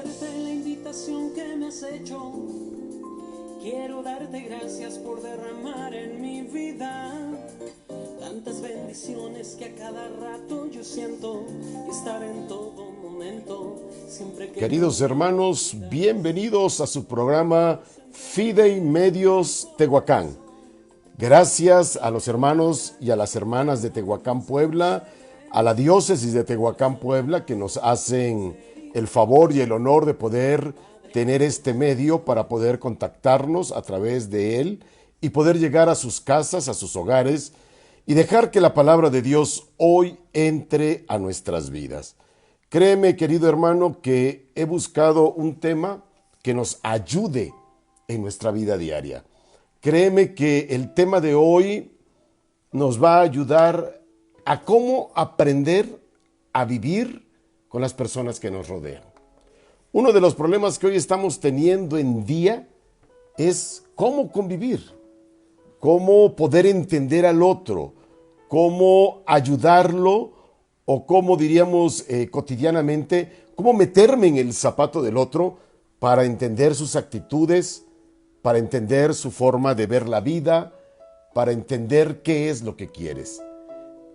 agradecerte la invitación que me has hecho. Quiero darte gracias por derramar en mi vida tantas bendiciones que a cada rato yo siento y estar en todo momento siempre que... Queridos hermanos, bienvenidos a su programa Fidei Medios Tehuacán. Gracias a los hermanos y a las hermanas de Tehuacán, Puebla, a la diócesis de Tehuacán, Puebla, que nos hacen el favor y el honor de poder tener este medio para poder contactarnos a través de él y poder llegar a sus casas, a sus hogares y dejar que la palabra de Dios hoy entre a nuestras vidas. Créeme, querido hermano, que he buscado un tema que nos ayude en nuestra vida diaria. Créeme que el tema de hoy nos va a ayudar a cómo aprender a vivir con las personas que nos rodean. Uno de los problemas que hoy estamos teniendo en día es cómo convivir, cómo poder entender al otro, cómo ayudarlo o cómo diríamos cotidianamente, cómo meterme en el zapato del otro para entender sus actitudes, para entender su forma de ver la vida, para entender qué es lo que quieres.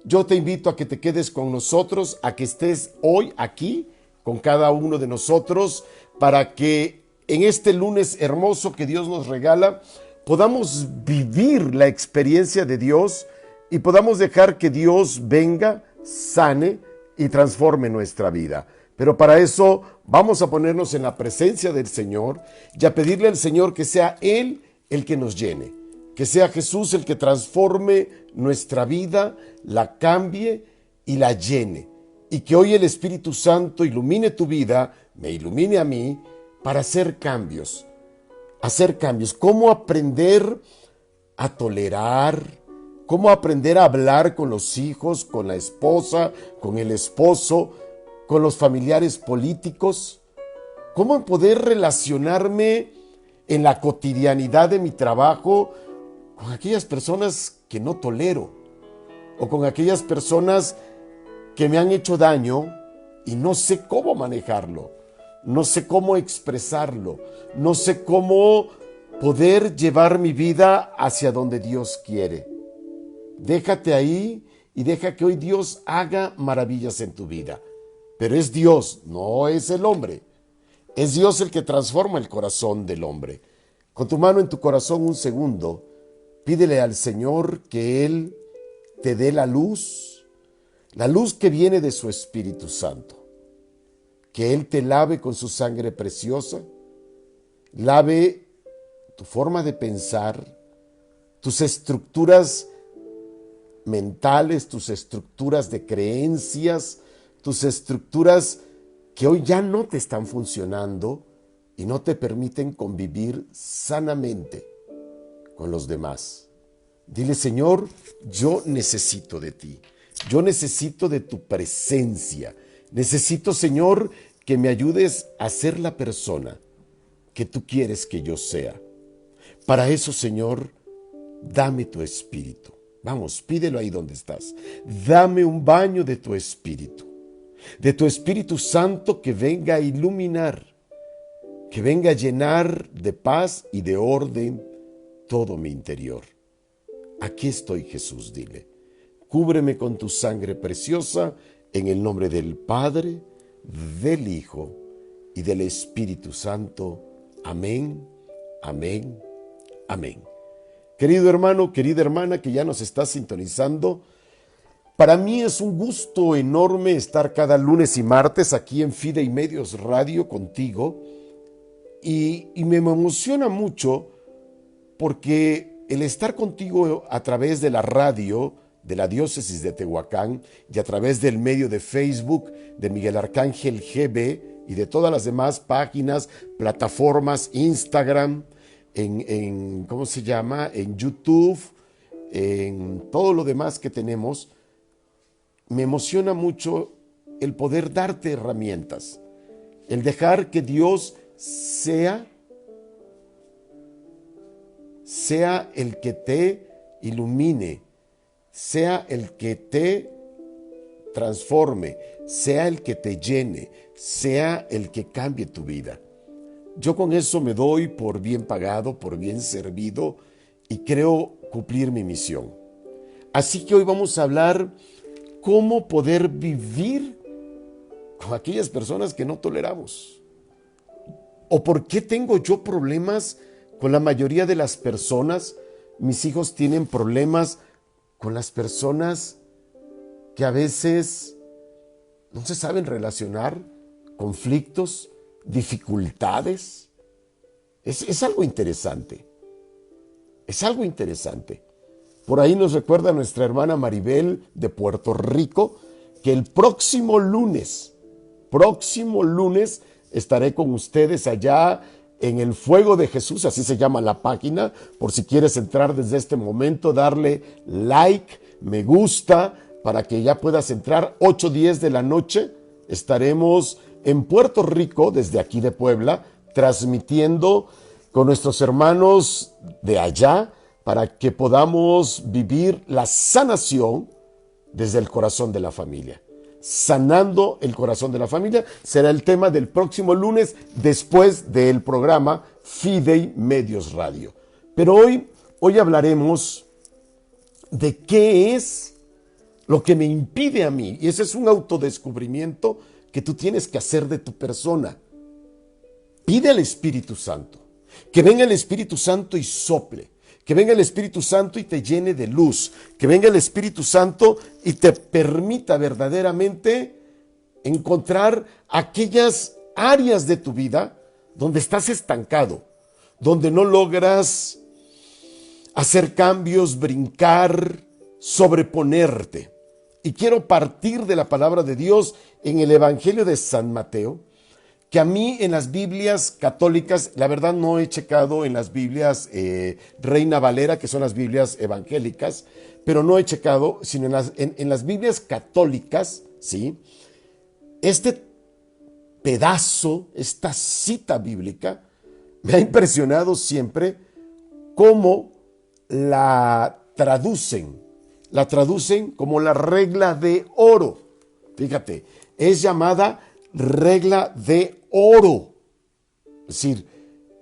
Yo te invito a que te quedes con nosotros, a que estés hoy aquí con cada uno de nosotros, para que en este lunes hermoso que Dios nos regala, podamos vivir la experiencia de Dios y podamos dejar que Dios venga, sane y transforme nuestra vida. Pero para eso vamos a ponernos en la presencia del Señor y a pedirle al Señor que sea Él el que nos llene, que sea Jesús el que transforme nuestra vida, la cambie y la llene. Y que hoy el Espíritu Santo ilumine tu vida, me ilumine a mí, para hacer cambios. Hacer cambios. ¿Cómo aprender a tolerar? ¿Cómo aprender a hablar con los hijos, con la esposa, con el esposo, con los familiares políticos? ¿Cómo poder relacionarme en la cotidianidad de mi trabajo con aquellas personas que no tolero? O con aquellas personas que me han hecho daño y no sé cómo manejarlo, no sé cómo expresarlo, no sé cómo poder llevar mi vida hacia donde Dios quiere. Déjate ahí y deja que hoy Dios haga maravillas en tu vida. Pero es Dios, no es el hombre. Es Dios el que transforma el corazón del hombre. Con tu mano en tu corazón un segundo, pídele al Señor que Él te dé la luz que viene de su Espíritu Santo. Que Él te lave con su sangre preciosa, lave tu forma de pensar, tus estructuras mentales, tus estructuras de creencias, tus estructuras que hoy ya no te están funcionando y no te permiten convivir sanamente con los demás. Dile, Señor, yo necesito de ti. Yo necesito de tu presencia. Necesito, Señor, que me ayudes a ser la persona que tú quieres que yo sea. Para eso, Señor, dame tu espíritu. Vamos, pídelo ahí donde estás. Dame un baño de tu espíritu Santo que venga a iluminar, que venga a llenar de paz y de orden todo mi interior. Aquí estoy, Jesús, dile. Cúbreme con tu sangre preciosa en el nombre del Padre, del Hijo y del Espíritu Santo. Amén, amén, amén. Querido hermano, querida hermana que ya nos está sintonizando, para mí es un gusto enorme estar cada lunes y martes aquí en Fidei Medios Radio contigo y me emociona mucho porque el estar contigo a través de la radio de la diócesis de Tehuacán y a través del medio de Facebook de Miguel Arcángel GB y de todas las demás páginas, plataformas, Instagram, ¿cómo se llama? En YouTube, en todo lo demás que tenemos, me emociona mucho el poder darte herramientas, el dejar que Dios sea el que te ilumine, sea el que te transforme, sea el que te llene, sea el que cambie tu vida. Yo con eso me doy por bien pagado, por bien servido y creo cumplir mi misión. Así que hoy vamos a hablar cómo poder vivir con aquellas personas que no toleramos. ¿O por qué tengo yo problemas con la mayoría de las personas? Mis hijos tienen problemas con las personas que a veces no se saben relacionar, conflictos, dificultades. Es algo interesante. Es algo interesante. Por ahí nos recuerda nuestra hermana Maribel de Puerto Rico que el próximo lunes, estaré con ustedes allá en el Fuego de Jesús, así se llama la página, por si quieres entrar desde este momento, darle like, me gusta, para que ya puedas entrar. 8:10 de la noche, estaremos en Puerto Rico, desde aquí de Puebla, transmitiendo con nuestros hermanos de allá, para que podamos vivir la sanación desde el corazón de la familia. Sanando el corazón de la familia será el tema del próximo lunes después del programa Fidei Medios Radio. Pero hoy hablaremos de qué es lo que me impide a mí. Y ese es un autodescubrimiento que tú tienes que hacer de tu persona. Pide al Espíritu Santo, que venga el Espíritu Santo y sople. Que venga el Espíritu Santo y te llene de luz. Que venga el Espíritu Santo y te permita verdaderamente encontrar aquellas áreas de tu vida donde estás estancado, donde no logras hacer cambios, brincar, sobreponerte. Y quiero partir de la palabra de Dios en el Evangelio de San Mateo, que a mí en las Biblias católicas, la verdad no he checado en las Biblias Reina Valera, que son las Biblias evangélicas, pero no he checado, sino en las Biblias católicas, ¿sí? Este pedazo, esta cita bíblica, me ha impresionado siempre cómo la traducen. La traducen como la regla de oro. Fíjate, es llamada regla de oro. Es decir,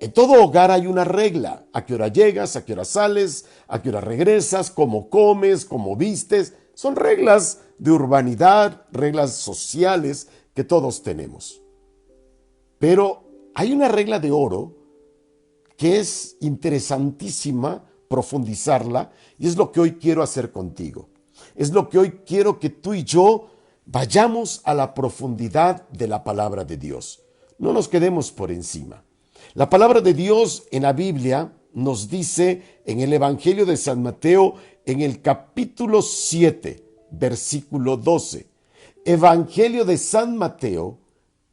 en todo hogar hay una regla. A qué hora llegas, a qué hora sales, a qué hora regresas, cómo comes, cómo vistes. Son reglas de urbanidad, reglas sociales que todos tenemos. Pero hay una regla de oro que es interesantísima profundizarla, y es lo que hoy quiero hacer contigo. Es lo que hoy quiero que tú y yo vayamos a la profundidad de la palabra de Dios. No nos quedemos por encima. La palabra de Dios en la Biblia nos dice en el Evangelio de San Mateo, en el capítulo 7, versículo 12. Evangelio de San Mateo,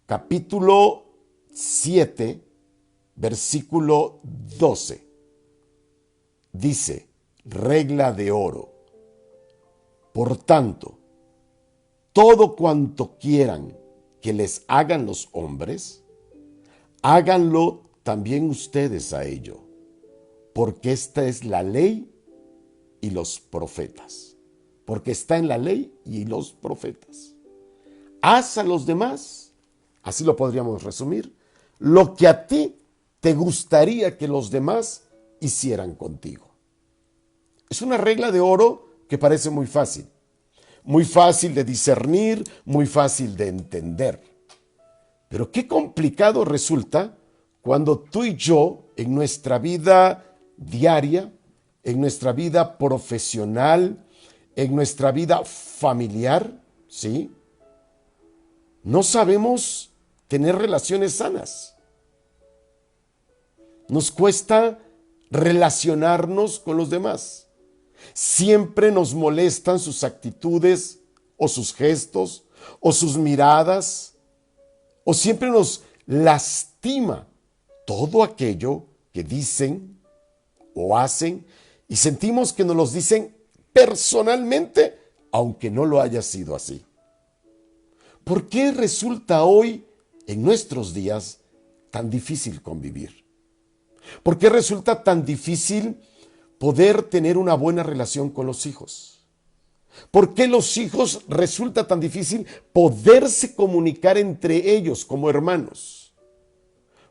capítulo 7, versículo 12. Dice, regla de oro. Por tanto, todo cuanto quieran que les hagan los hombres, háganlo también ustedes a ello, porque esta es la ley y los profetas. Porque está en la ley y los profetas. Haz a los demás, así lo podríamos resumir, lo que a ti te gustaría que los demás hicieran contigo. Es una regla de oro que parece muy fácil de discernir, muy fácil de entender. Pero qué complicado resulta cuando tú y yo, en nuestra vida diaria, en nuestra vida profesional, en nuestra vida familiar, ¿sí? No sabemos tener relaciones sanas. Nos cuesta relacionarnos con los demás. Siempre nos molestan sus actitudes o sus gestos o sus miradas, o siempre nos lastima todo aquello que dicen o hacen y sentimos que nos los dicen personalmente, aunque no lo haya sido así. ¿Por qué resulta hoy, en nuestros días, tan difícil convivir? ¿Por qué resulta tan difícil poder tener una buena relación con los hijos? ¿Por qué los hijos resulta tan difícil poderse comunicar entre ellos como hermanos?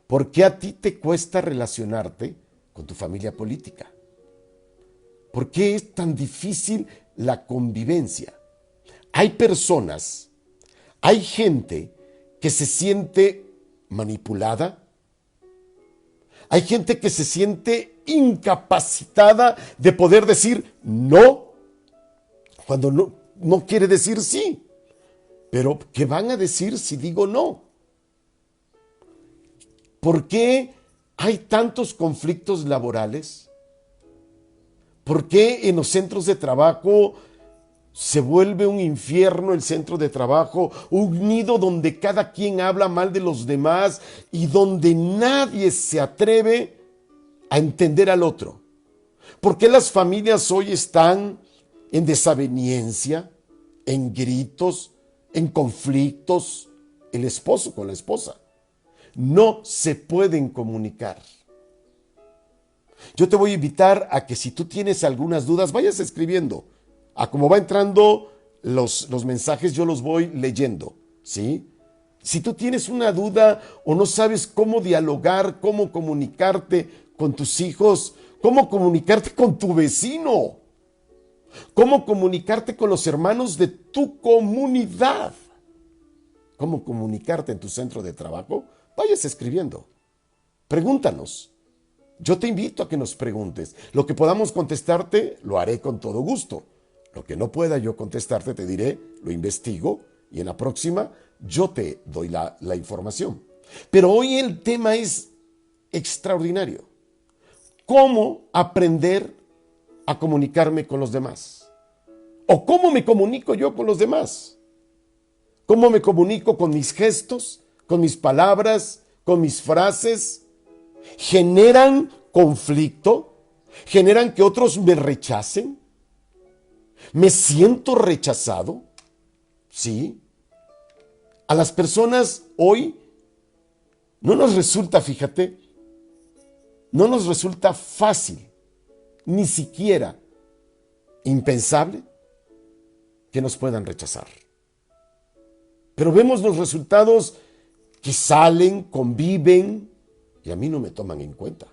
¿Por qué a ti te cuesta relacionarte con tu familia política? ¿Por qué es tan difícil la convivencia? Hay personas, hay gente que se siente manipulada, hay gente que se siente incapacitada de poder decir no cuando no quiere decir sí. Pero ¿qué van a decir si digo no? ¿Por qué hay tantos conflictos laborales? ¿Por qué en los centros de trabajo se vuelve un infierno el centro de trabajo, un nido donde cada quien habla mal de los demás y donde nadie se atreve a entender al otro? ¿Por qué las familias hoy están en desaveniencia, en gritos, en conflictos? El esposo con la esposa no se pueden comunicar. Yo te voy a invitar a que si tú tienes algunas dudas, vayas escribiendo. A como va entrando los mensajes, yo los voy leyendo, ¿sí? Si tú tienes una duda o no sabes cómo dialogar, cómo comunicarte con tus hijos, cómo comunicarte con tu vecino, cómo comunicarte con los hermanos de tu comunidad, cómo comunicarte en tu centro de trabajo, vayas escribiendo. Pregúntanos. Yo te invito a que nos preguntes. Lo que podamos contestarte, lo haré con todo gusto. Lo que no pueda yo contestarte, te diré, lo investigo y en la próxima yo te doy la información. Pero hoy el tema es extraordinario. ¿Cómo aprender a comunicarme con los demás? ¿O cómo me comunico yo con los demás? ¿Cómo me comunico con mis gestos, con mis palabras, con mis frases? ¿Generan conflicto? ¿Generan que otros me rechacen? ¿Me siento rechazado? Sí. A las personas hoy no nos resulta, fíjate, no nos resulta fácil, ni siquiera impensable, que nos puedan rechazar. Pero vemos los resultados que salen, conviven, y a mí no me toman en cuenta.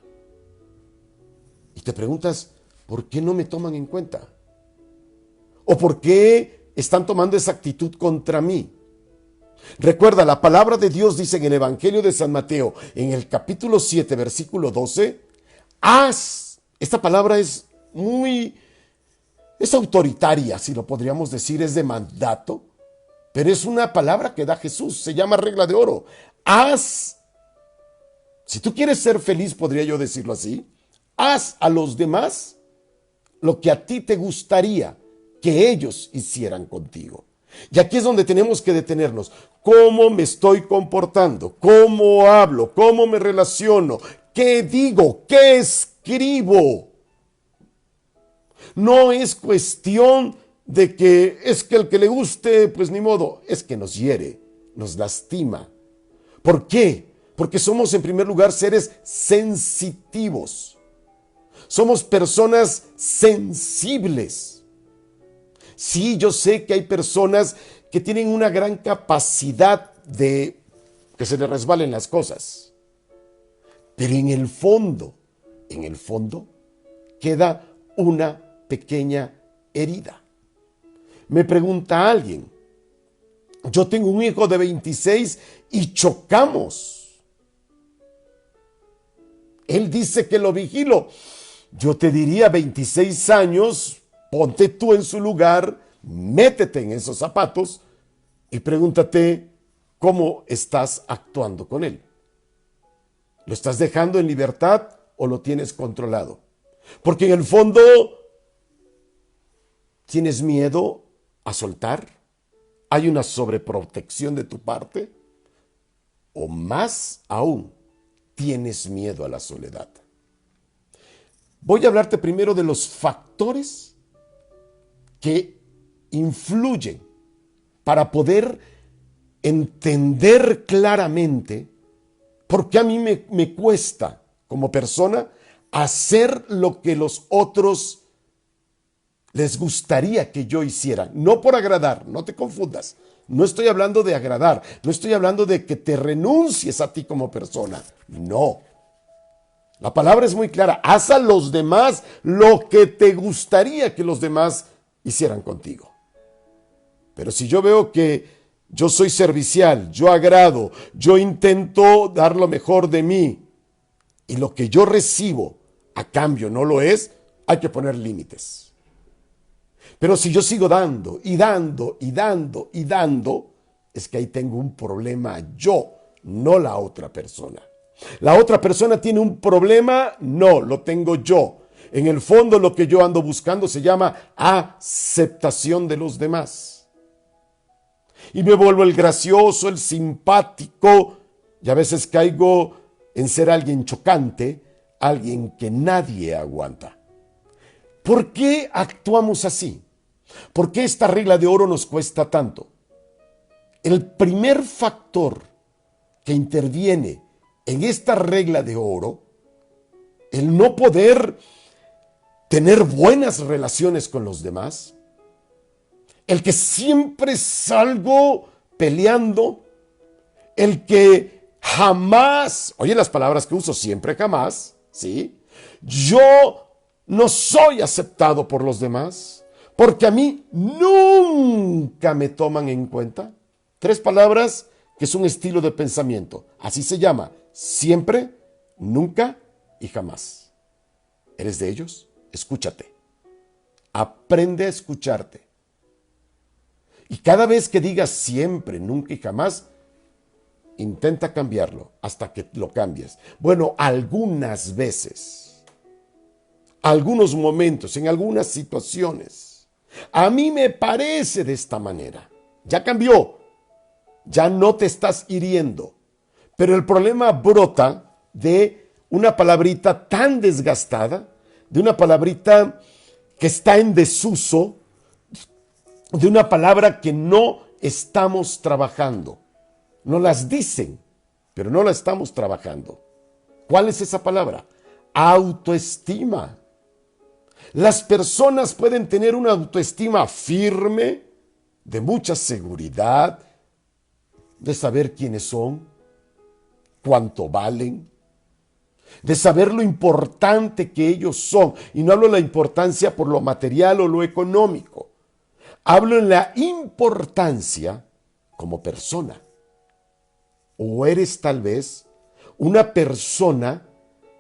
Y te preguntas, ¿por qué no me toman en cuenta? ¿O por qué están tomando esa actitud contra mí? Recuerda, la palabra de Dios dice en el Evangelio de San Mateo, en el capítulo 7, versículo 12, haz. Esta palabra es autoritaria, si lo podríamos decir, es de mandato, pero es una palabra que da Jesús, se llama regla de oro. Haz. Si tú quieres ser feliz, podría yo decirlo así, haz a los demás lo que a ti te gustaría que ellos hicieran contigo. Y aquí es donde tenemos que detenernos. ¿Cómo me estoy comportando? ¿Cómo hablo? ¿Cómo me relaciono? ¿Qué digo? ¿Qué escribo? No es cuestión de que es que el que le guste, pues ni modo. Es que nos hiere, nos lastima. ¿Por qué? Porque somos en primer lugar seres sensitivos. Somos personas sensibles. Sí, yo sé que hay personas que tienen una gran capacidad de que se les resbalen las cosas. Pero en el fondo, queda una pequeña herida. Me pregunta alguien, yo tengo un hijo de 26 y chocamos. Él dice que lo vigilo. Yo te diría 26 años, ponte tú en su lugar, métete en esos zapatos y pregúntate cómo estás actuando con él. ¿Lo estás dejando en libertad o lo tienes controlado? Porque en el fondo, ¿tienes miedo a soltar? ¿Hay una sobreprotección de tu parte? O más aún, ¿tienes miedo a la soledad? Voy a hablarte primero de los factores que influyen para poder entender claramente por qué a mí me cuesta como persona hacer lo que los otros les gustaría que yo hiciera, no por agradar, no te confundas. No estoy hablando de agradar, no estoy hablando de que te renuncies a ti como persona. No. La palabra es muy clara. Haz a los demás lo que te gustaría que los demás hicieran contigo. Pero si yo veo que yo soy servicial, yo agrado, yo intento dar lo mejor de mí y lo que yo recibo a cambio no lo es, hay que poner límites. Pero si yo sigo dando y dando y dando y dando, es que ahí tengo un problema yo, no la otra persona. ¿La otra persona tiene un problema? No, lo tengo yo. En el fondo lo que yo ando buscando se llama aceptación de los demás. Y me vuelvo el gracioso, el simpático, y a veces caigo en ser alguien chocante, alguien que nadie aguanta. ¿Por qué actuamos así? ¿Por qué esta regla de oro nos cuesta tanto? El primer factor que interviene en esta regla de oro, el no poder tener buenas relaciones con los demás, el que siempre salgo peleando, el que jamás, oye las palabras que uso, siempre jamás, ¿sí? Yo no soy aceptado por los demás, porque a mí nunca me toman en cuenta. 3 palabras que es un estilo de pensamiento. Así se llama: siempre, nunca y jamás. ¿Eres de ellos? Escúchate. Aprende a escucharte. Y cada vez que digas siempre, nunca y jamás, intenta cambiarlo hasta que lo cambies. Bueno, algunas veces, algunos momentos, en algunas situaciones, a mí me parece de esta manera. Ya cambió. Ya no te estás hiriendo. Pero el problema brota de una palabrita tan desgastada, de una palabrita que está en desuso, de una palabra que no estamos trabajando. Nos las dicen, pero no la estamos trabajando. ¿Cuál es esa palabra? Autoestima. Las personas pueden tener una autoestima firme, de mucha seguridad, de saber quiénes son, cuánto valen, de saber lo importante que ellos son. Y no hablo de la importancia por lo material o lo económico. Hablo en la importancia como persona. O eres tal vez una persona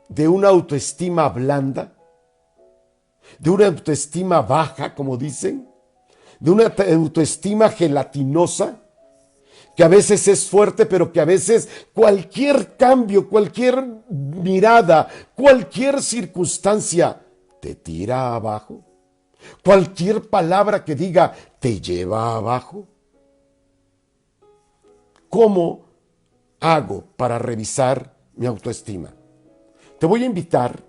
de una autoestima blanda, de una autoestima baja, como dicen, de una autoestima gelatinosa, que a veces es fuerte, pero que a veces cualquier cambio, cualquier mirada, cualquier circunstancia te tira abajo. Cualquier palabra que diga te lleva abajo. ¿Cómo hago para revisar mi autoestima? Te voy a invitar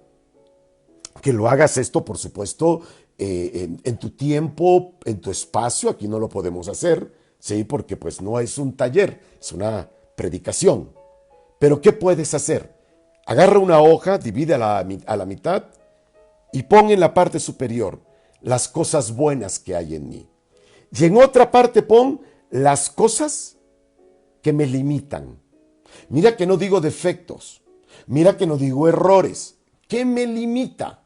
que lo hagas esto, por supuesto, en tu tiempo, en tu espacio. Aquí no lo podemos hacer, ¿sí? Porque pues no es un taller, es una predicación. Pero ¿qué puedes hacer? Agarra una hoja, divídela a la mitad y pon en la parte superior las cosas buenas que hay en mí. Y en otra parte pon las cosas que me limitan. Mira que no digo defectos, mira que no digo errores. ¿Qué me limita?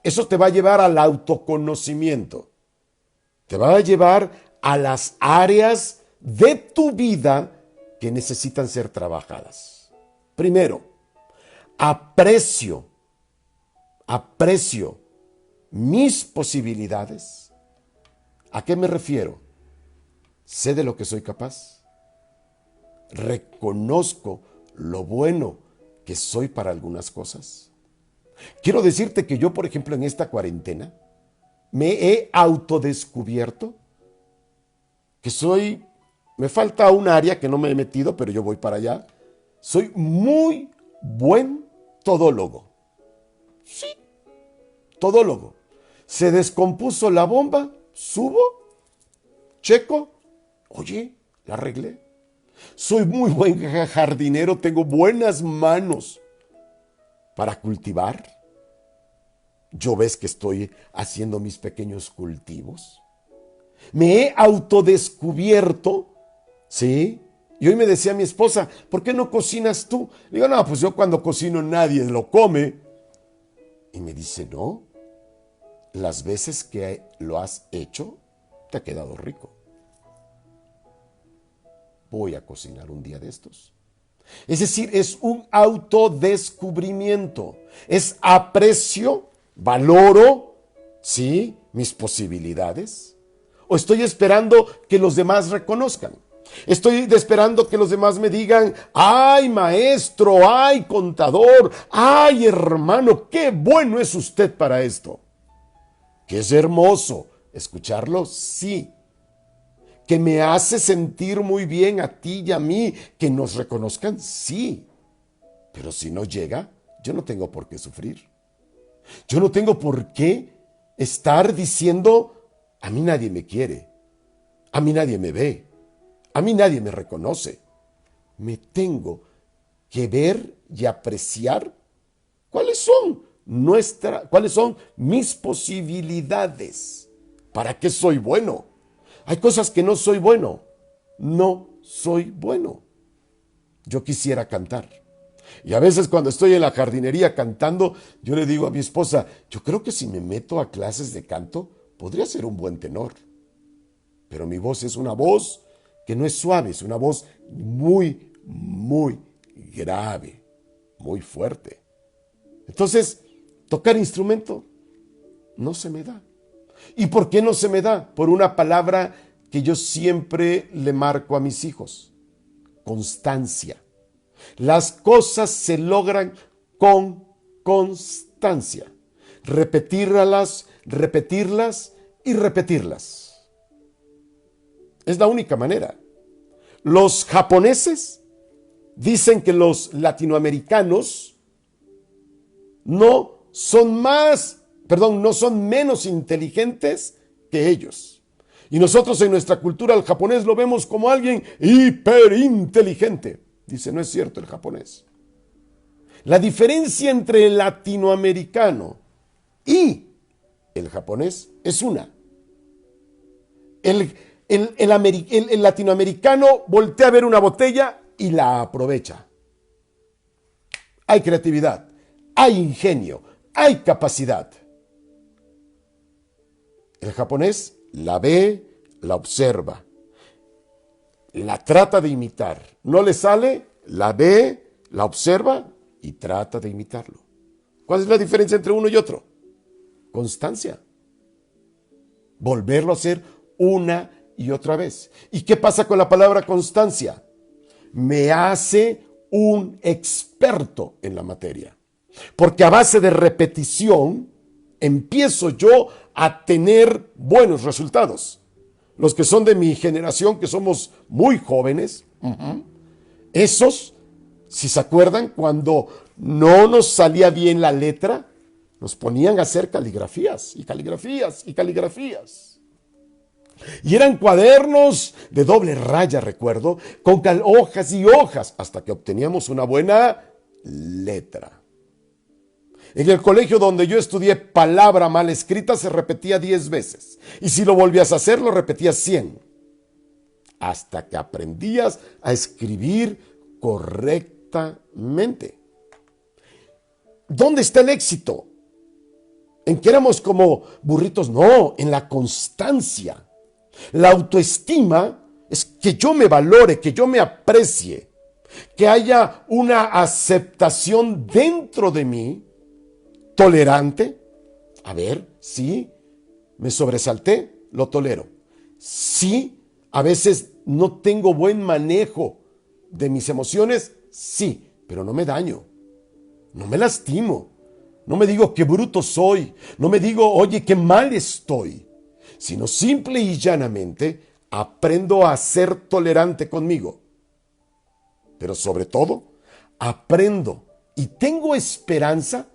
Eso te va a llevar al autoconocimiento. Te va a llevar a las áreas de tu vida que necesitan ser trabajadas. Primero, aprecio mis posibilidades. ¿A qué me refiero? Sé de lo que soy capaz. Reconozco lo bueno que soy para algunas cosas. Quiero decirte que yo, por ejemplo, en esta cuarentena, me he autodescubierto que me falta un área que no me he metido, pero yo voy para allá. Soy muy buen todólogo. Sí, todólogo. Se descompuso la bomba, subo, checo, oye, la arreglé. Soy muy buen jardinero, tengo buenas manos para cultivar. Yo ves que estoy haciendo mis pequeños cultivos. Me he autodescubierto, ¿sí? Y hoy me decía mi esposa, ¿por qué no cocinas tú? Le digo, no, pues yo cuando cocino nadie lo come. Y me dice, no, las veces que lo has hecho, te ha quedado rico. Voy a cocinar un día de estos. Es decir, es un autodescubrimiento. Es aprecio, valoro, ¿sí?, mis posibilidades. O estoy esperando que los demás reconozcan. Estoy esperando que los demás me digan, ay maestro, ay contador, ay hermano, qué bueno es usted para esto. Que es hermoso escucharlo, sí. Que me hace sentir muy bien a ti y a mí, que nos reconozcan, sí. Pero si no llega, yo no tengo por qué sufrir. Yo no tengo por qué estar diciendo, a mí nadie me quiere, a mí nadie me ve, a mí nadie me reconoce. Me tengo que ver y apreciar cuáles son mis posibilidades. ¿Para qué soy bueno? Hay cosas que no soy bueno. No soy bueno. Yo quisiera cantar. Y a veces cuando estoy en la jardinería cantando, yo le digo a mi esposa, yo creo que si me meto a clases de canto, podría ser un buen tenor. Pero mi voz es una voz que no es suave, es una voz muy, muy grave, muy fuerte. Entonces, tocar instrumento no se me da. ¿Y por qué no se me da? Por una palabra que yo siempre le marco a mis hijos: constancia. Las cosas se logran con constancia. Repetirlas y repetirlas. Es la única manera. Los japoneses dicen que los latinoamericanos no son menos inteligentes que ellos. Y nosotros en nuestra cultura, el japonés lo vemos como alguien hiperinteligente. Dice, no es cierto el japonés. La diferencia entre el latinoamericano y el japonés es una. El latinoamericano voltea a ver una botella y la aprovecha. Hay creatividad, hay ingenio, hay capacidad. El japonés la ve, la observa, la trata de imitar. No le sale, la ve, la observa y trata de imitarlo. ¿Cuál es la diferencia entre uno y otro? Constancia. Volverlo a hacer una y otra vez. ¿Y qué pasa con la palabra constancia? Me hace un experto en la materia. Porque a base de repetición empiezo yo a tener buenos resultados. Los que son de mi generación, que somos muy jóvenes, esos, si se acuerdan, cuando no nos salía bien la letra, nos ponían a hacer caligrafías y caligrafías y caligrafías. Y eran cuadernos de doble raya, recuerdo, con hojas y hojas, hasta que obteníamos una buena letra. En el colegio donde yo estudié, palabra mal escrita se repetía 10 veces. Y si lo volvías a hacer, lo repetías 100. Hasta que aprendías a escribir correctamente. ¿Dónde está el éxito? ¿En que éramos como burritos? No, en la constancia. La autoestima es que yo me valore, que yo me aprecie, que haya una aceptación dentro de mí, tolerante. A ver, sí, me sobresalté, lo tolero. Sí, a veces no tengo buen manejo de mis emociones, sí, pero no me daño, no me lastimo, no me digo qué bruto soy, no me digo, oye, qué mal estoy, sino simple y llanamente aprendo a ser tolerante conmigo. Pero sobre todo, aprendo y tengo esperanza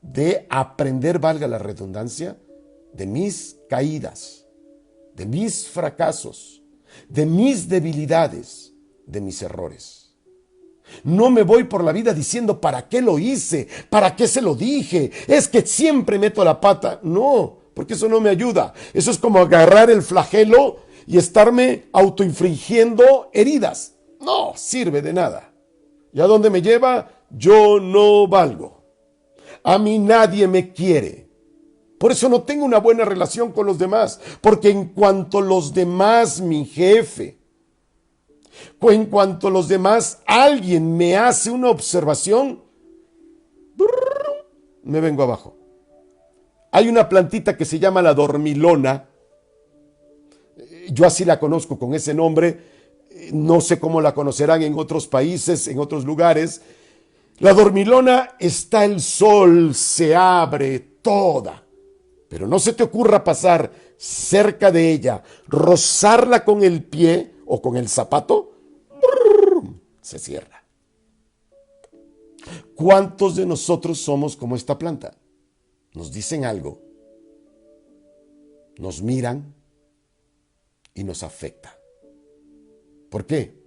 de aprender, valga la redundancia, de mis caídas, de mis fracasos, de mis debilidades, de mis errores. No me voy por la vida diciendo ¿para qué lo hice? ¿Para qué se lo dije? Es que siempre meto la pata. No, porque eso no me ayuda. Eso es como agarrar el flagelo y estarme autoinfligiendo heridas. No sirve de nada. ¿Y a dónde me lleva? Yo no valgo. A mí nadie me quiere. Por eso no tengo una buena relación con los demás. Porque en cuanto los demás, mi jefe, en cuanto los demás, alguien me hace una observación, me vengo abajo. Hay una plantita que se llama la dormilona. Yo así la conozco con ese nombre. No sé cómo la conocerán en otros países, en otros lugares. La dormilona está el sol, se abre toda. Pero no se te ocurra pasar cerca de ella, rozarla con el pie o con el zapato, se cierra. ¿Cuántos de nosotros somos como esta planta? Nos dicen algo, nos miran y nos afecta. ¿Por qué?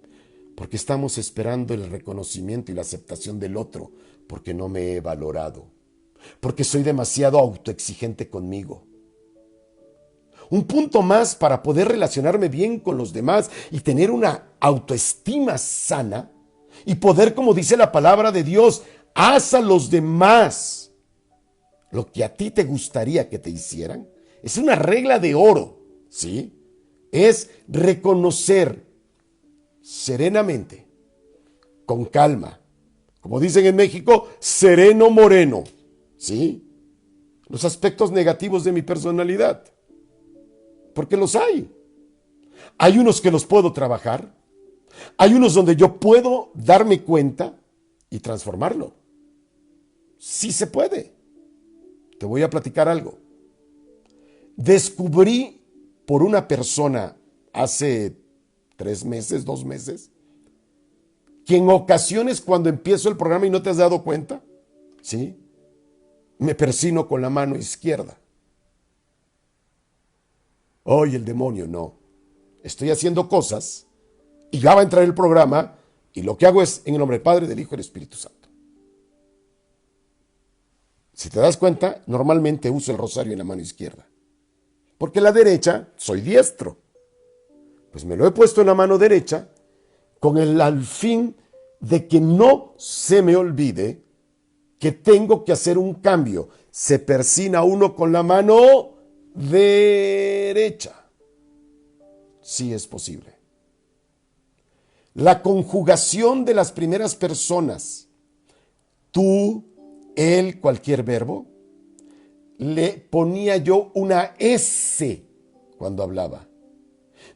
Porque estamos esperando el reconocimiento y la aceptación del otro, porque no me he valorado, porque soy demasiado autoexigente conmigo. Un punto más para poder relacionarme bien con los demás y tener una autoestima sana y poder, como dice la palabra de Dios, haz a los demás lo que a ti te gustaría que te hicieran. Es una regla de oro, ¿sí? Es reconocer serenamente, con calma, como dicen en México, sereno moreno, ¿sí? Los aspectos negativos de mi personalidad, porque los hay. Hay unos que los puedo trabajar, hay unos donde yo puedo darme cuenta y transformarlo. Sí se puede. Te voy a platicar algo. Descubrí por una persona hace 3 meses, 2 meses, que en ocasiones cuando empiezo el programa y no te has dado cuenta, ¿sí? Me persino con la mano izquierda. Oye, el demonio, no. Estoy haciendo cosas y ya va a entrar el programa y lo que hago es en el nombre del Padre, del Hijo y del Espíritu Santo. Si te das cuenta, normalmente uso el rosario en la mano izquierda. Porque la derecha, soy diestro. Pues me lo he puesto en la mano derecha con el al fin de que no se me olvide que tengo que hacer un cambio. Se persina uno con la mano derecha. Sí es posible. La conjugación de las primeras personas, tú, él, cualquier verbo, le ponía yo una S cuando hablaba.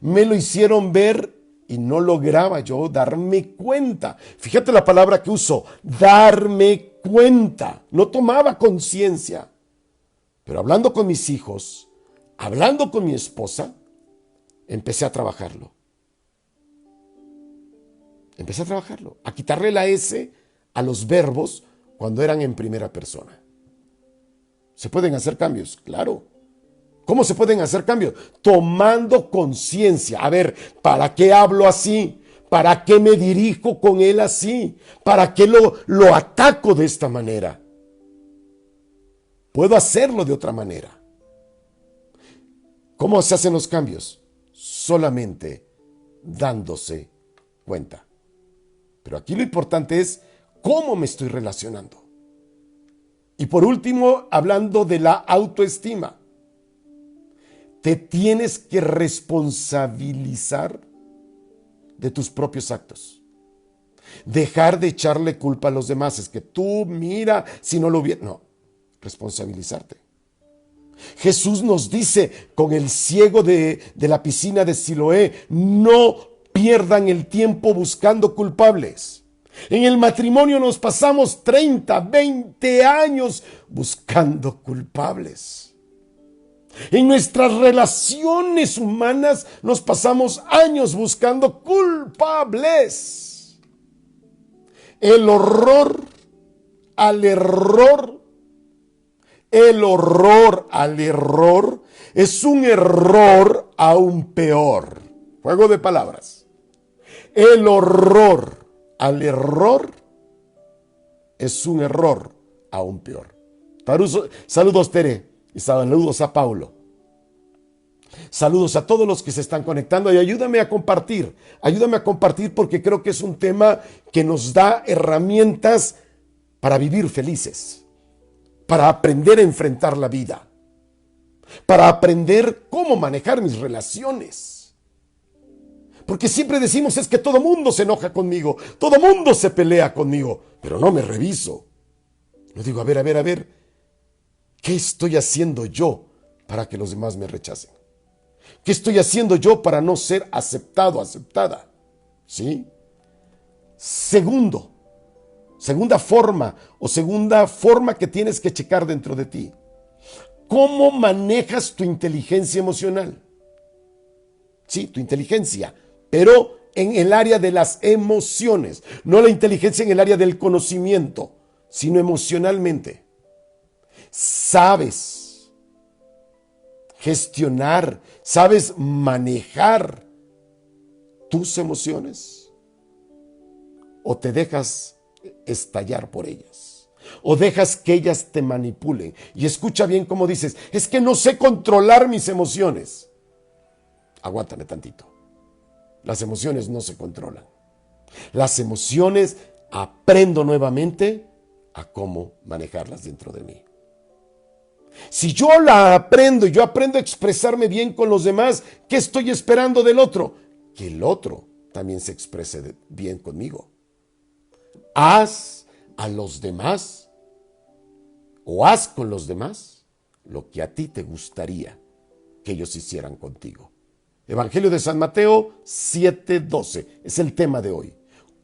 Me lo hicieron ver y no lograba yo darme cuenta. Fíjate la palabra que uso, darme cuenta. No tomaba conciencia. Pero hablando con mis hijos, hablando con mi esposa, empecé a trabajarlo. Empecé a trabajarlo, a quitarle la S a los verbos cuando eran en primera persona. ¿Se pueden hacer cambios? Claro. ¿Cómo se pueden hacer cambios? Tomando conciencia. A ver, ¿para qué hablo así? ¿Para qué me dirijo con él así? ¿Para qué lo ataco de esta manera? Puedo hacerlo de otra manera. ¿Cómo se hacen los cambios? Solamente dándose cuenta. Pero aquí lo importante es cómo me estoy relacionando. Y por último, hablando de la autoestima. Te tienes que responsabilizar de tus propios actos. Dejar de echarle culpa a los demás. Es que tú, mira, si no lo hubiera... No, responsabilizarte. Jesús nos dice con el ciego de la piscina de Siloé, no pierdan el tiempo buscando culpables. En el matrimonio nos pasamos 30, 20 años buscando culpables. En nuestras relaciones humanas nos pasamos años buscando culpables. El horror al error es un error aún peor. Juego de palabras. El horror al error es un error aún peor. Saludos, Tere, y saludos a Paulo. Saludos a todos los que se están conectando y ayúdame a compartir porque creo que es un tema que nos da herramientas para vivir felices, para aprender a enfrentar la vida, para aprender cómo manejar mis relaciones. Porque siempre decimos es que todo mundo se enoja conmigo, todo mundo se pelea conmigo, pero no me reviso. Yo digo, a ver, ¿qué estoy haciendo yo para que los demás me rechacen? ¿Qué estoy haciendo yo para no ser aceptado, aceptada? ¿Sí? Segunda forma que tienes que checar dentro de ti. ¿Cómo manejas tu inteligencia emocional? Sí, tu inteligencia, pero en el área de las emociones, no la inteligencia en el área del conocimiento, sino emocionalmente. ¿Sabes gestionar, sabes manejar tus emociones? ¿O te dejas estallar por ellas? ¿O dejas que ellas te manipulen? Y escucha bien cómo dices, es que no sé controlar mis emociones. Aguántame tantito. Las emociones no se controlan. Las emociones aprendo nuevamente a cómo manejarlas dentro de mí. Si yo yo aprendo a expresarme bien con los demás, ¿qué estoy esperando del otro? Que el otro también se exprese bien conmigo. Haz a los demás o haz con los demás lo que a ti te gustaría que ellos hicieran contigo. Evangelio de San Mateo 7:12 es el tema de hoy.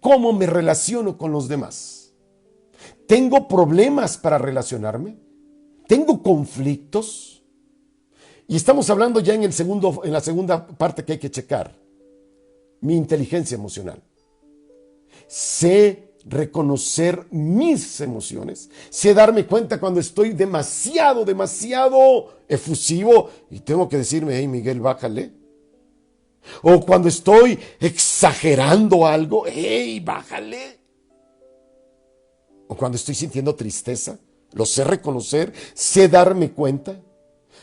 ¿Cómo me relaciono con los demás? ¿Tengo problemas para relacionarme? ¿Tengo conflictos? Y estamos hablando ya en la segunda parte que hay que checar. Mi inteligencia emocional. Sé reconocer mis emociones. Sé darme cuenta cuando estoy demasiado efusivo y tengo que decirme, hey Miguel, bájale. O cuando estoy exagerando algo, hey, bájale. O cuando estoy sintiendo tristeza, lo sé reconocer, sé darme cuenta,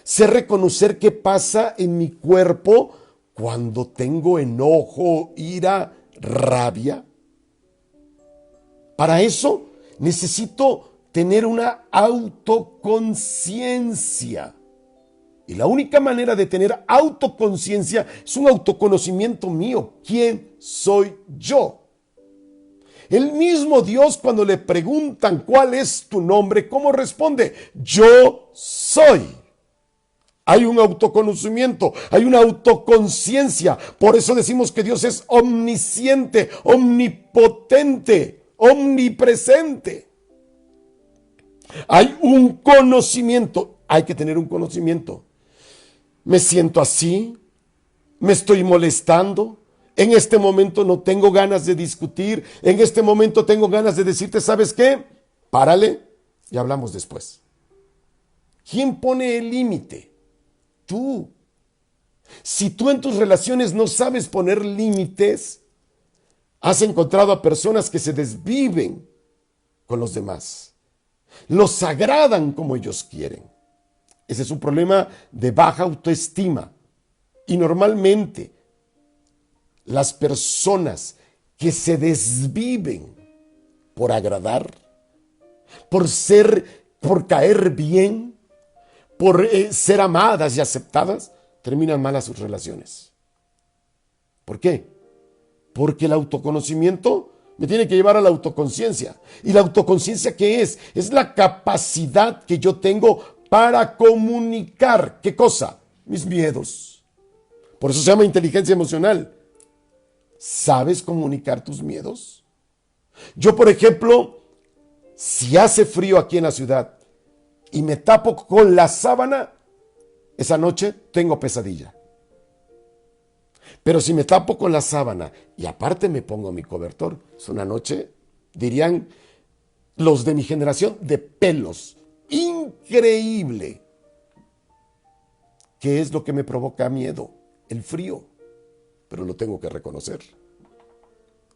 sé reconocer qué pasa en mi cuerpo cuando tengo enojo, ira, rabia. Para eso necesito tener una autoconciencia. Y la única manera de tener autoconciencia es un autoconocimiento mío. ¿Quién soy yo? El mismo Dios, cuando le preguntan cuál es tu nombre, ¿cómo responde? Yo soy. Hay un autoconocimiento, hay una autoconciencia. Por eso decimos que Dios es omnisciente, omnipotente, omnipresente. Hay un conocimiento, hay que tener un conocimiento. Me siento así, me estoy molestando. En este momento no tengo ganas de discutir. En este momento tengo ganas de decirte, ¿sabes qué? Párale y hablamos después. ¿Quién pone el límite? Tú. Si tú en tus relaciones no sabes poner límites, has encontrado a personas que se desviven con los demás. Los agradan como ellos quieren. Ese es un problema de baja autoestima. Y normalmente las personas que se desviven por agradar, por caer bien, por ser amadas y aceptadas, terminan malas sus relaciones. ¿Por qué? Porque el autoconocimiento me tiene que llevar a la autoconciencia. ¿Y la autoconciencia qué es? Es la capacidad que yo tengo para comunicar. ¿Qué cosa? Mis miedos. Por eso se llama inteligencia emocional. ¿Sabes comunicar tus miedos? Yo, por ejemplo, si hace frío aquí en la ciudad y me tapo con la sábana, esa noche tengo pesadilla. Pero si me tapo con la sábana y aparte me pongo mi cobertor, es una noche, dirían los de mi generación, de pelos. Increíble. ¿Qué es lo que me provoca miedo? El frío. Pero lo tengo que reconocer.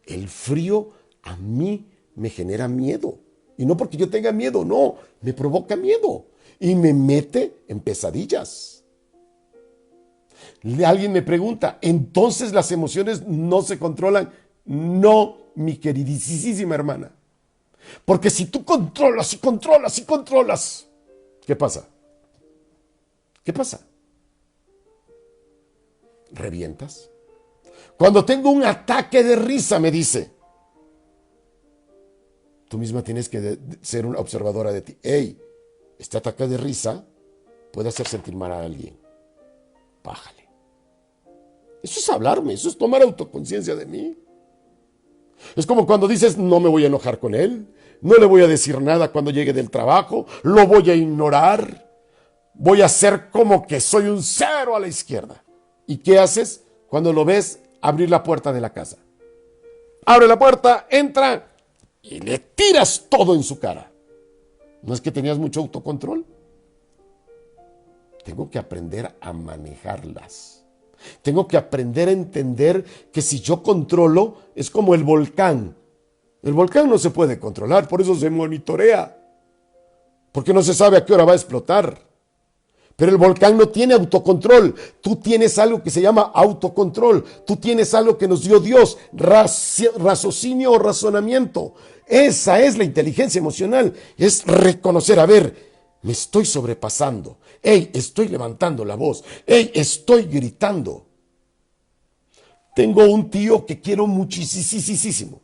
El frío a mí me genera miedo. Y no porque yo tenga miedo, no, me provoca miedo y me mete en pesadillas. Alguien me pregunta, ¿entonces las emociones no se controlan? No, mi queridísima hermana. Porque si tú controlas y controlas y controlas, ¿qué pasa? ¿Qué pasa? ¿Revientas? Cuando tengo un ataque de risa, me dice, tú misma tienes que ser una observadora de ti. Hey, este ataque de risa puede hacer sentir mal a alguien. Bájale. Eso es hablarme, eso es tomar autoconciencia de mí. Es como cuando dices, no me voy a enojar con él, no le voy a decir nada cuando llegue del trabajo, lo voy a ignorar, voy a hacer como que soy un cero a la izquierda. ¿Y qué haces cuando lo ves abrir la puerta de la casa? Abre la puerta, entra y le tiras todo en su cara. ¿No es que tenías mucho autocontrol? Tengo que aprender a manejarlas. Tengo que aprender a entender que si yo controlo, es como el volcán. El volcán no se puede controlar, por eso se monitorea. Porque no se sabe a qué hora va a explotar. Pero el volcán no tiene autocontrol. Tú tienes algo que se llama autocontrol. Tú tienes algo que nos dio Dios, raciocinio o razonamiento. Esa es la inteligencia emocional. Es reconocer, a ver, me estoy sobrepasando. Hey, estoy levantando la voz. Hey, estoy gritando. Tengo un tío que quiero muchísimo.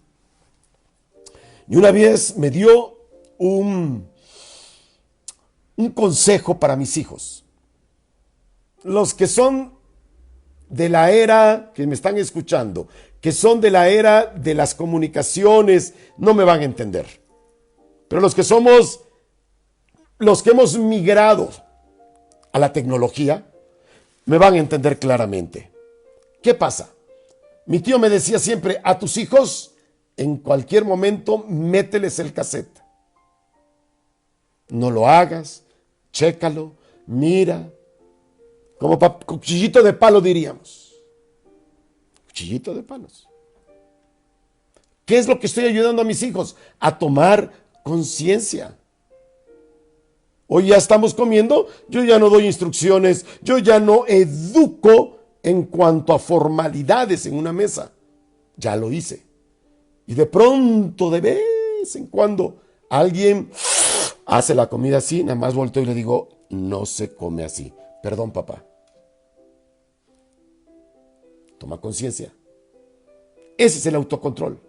Y una vez me dio un consejo para mis hijos. Los que son de la era, que me están escuchando, que son de la era de las comunicaciones, no me van a entender. Pero los que somos, los que hemos migrado a la tecnología, me van a entender claramente. ¿Qué pasa? Mi tío me decía siempre, a tus hijos, en cualquier momento, mételes el cassette. No lo hagas, chécalo, mira. Como cuchillito de palo diríamos. Cuchillito de palos. ¿Qué es lo que estoy ayudando a mis hijos? A tomar conciencia. Hoy ya estamos comiendo, yo ya no doy instrucciones, yo ya no educo en cuanto a formalidades en una mesa. Ya lo hice. Y de pronto, de vez en cuando, alguien hace la comida así, nada más volteo y le digo, no se come así. Perdón, papá. Toma conciencia. Ese es el autocontrol.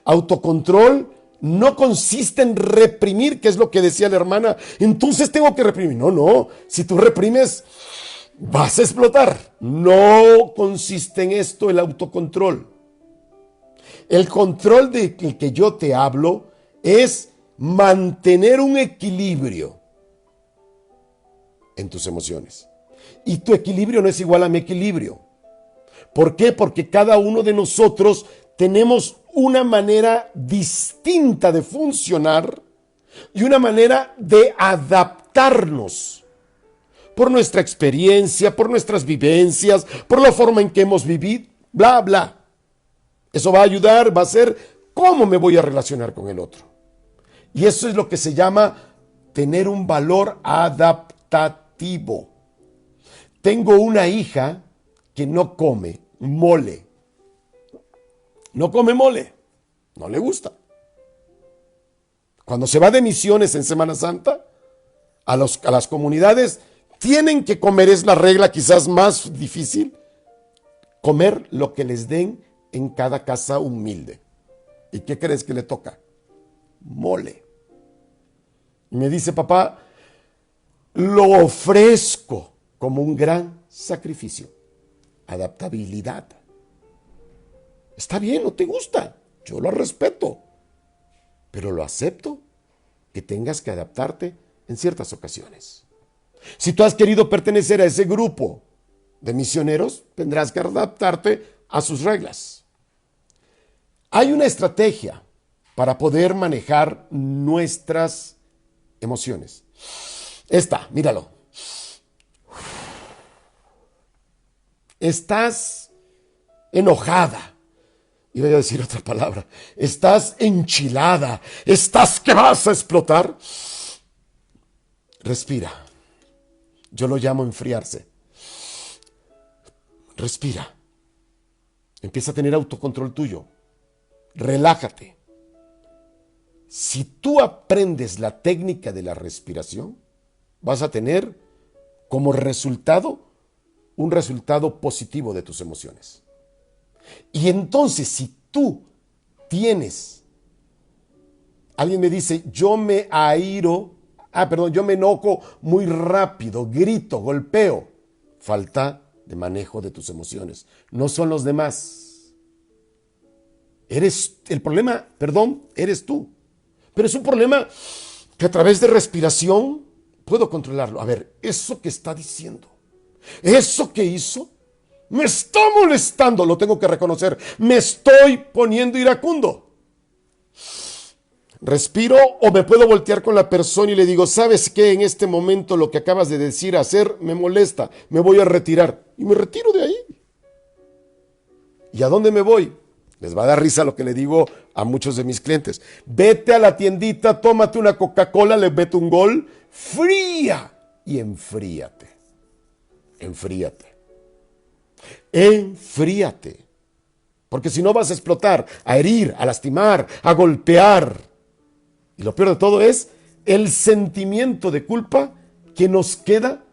Autocontrol no consiste en reprimir, que es lo que decía la hermana. Entonces tengo que reprimir. No. Si tú reprimes, vas a explotar. No consiste en esto el autocontrol. El control del que yo te hablo es mantener un equilibrio en tus emociones. Y tu equilibrio no es igual a mi equilibrio. ¿Por qué? Porque cada uno de nosotros tenemos una manera distinta de funcionar y una manera de adaptarnos por nuestra experiencia, por nuestras vivencias, por la forma en que hemos vivido, bla, bla. Eso va a ayudar, va a ser cómo me voy a relacionar con el otro. Y eso es lo que se llama tener un valor adaptativo. Tengo una hija que no come mole. No come mole. No le gusta. Cuando se va de misiones en Semana Santa, a las comunidades, tienen que comer, es la regla quizás más difícil, comer lo que les den en cada casa humilde. ¿Y qué crees que le toca? Mole. Y me dice, papá, lo ofrezco como un gran sacrificio. Adaptabilidad. Está bien, no te gusta. Yo lo respeto. Pero lo acepto que tengas que adaptarte en ciertas ocasiones. Si tú has querido pertenecer a ese grupo de misioneros, tendrás que adaptarte a sus reglas. Hay una estrategia para poder manejar nuestras emociones. Esta, míralo. Estás enojada iba a decir otra palabra, estás enchilada, estás que vas a explotar, respira. Yo lo llamo enfriarse. Respira. Empieza a tener autocontrol tuyo. Relájate. Si tú aprendes la técnica de la respiración, vas a tener como resultado un resultado positivo de tus emociones. Y entonces, si tú tienes, alguien me dice, yo me enojo muy rápido, grito, golpeo. Falta de manejo de tus emociones. No son los demás. Eres tú. Pero es un problema que a través de respiración puedo controlarlo. A ver, eso que está diciendo, eso que hizo, me está molestando, lo tengo que reconocer. Me estoy poniendo iracundo. Respiro o me puedo voltear con la persona y le digo, ¿sabes qué? En este momento lo que acabas de decir, hacer, me molesta. Me voy a retirar. Y me retiro de ahí. ¿Y a dónde me voy? Les va a dar risa lo que le digo a muchos de mis clientes. Vete a la tiendita, tómate una Coca-Cola, le meto un gol, fría y enfríate. Enfríate. Enfríate. Porque si no vas a explotar, a herir, a lastimar, a golpear. Y lo peor de todo es el sentimiento de culpa que nos queda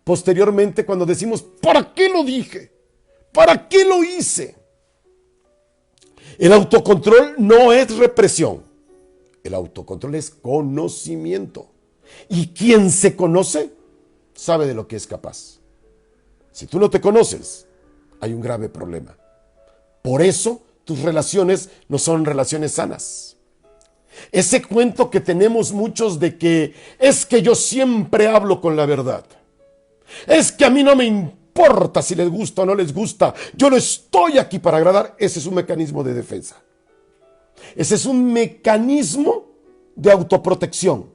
posteriormente cuando decimos, ¿para qué lo dije? ¿Para qué lo hice? El autocontrol no es represión. El autocontrol es conocimiento. Y quien se conoce, sabe de lo que es capaz. Si tú no te conoces, hay un grave problema. Por eso tus relaciones no son relaciones sanas. Ese cuento que tenemos muchos de que es que yo siempre hablo con la verdad. Es que a mí no me importa si les gusta o no les gusta. Yo no estoy aquí para agradar. Ese es un mecanismo de defensa. Ese es un mecanismo de autoprotección.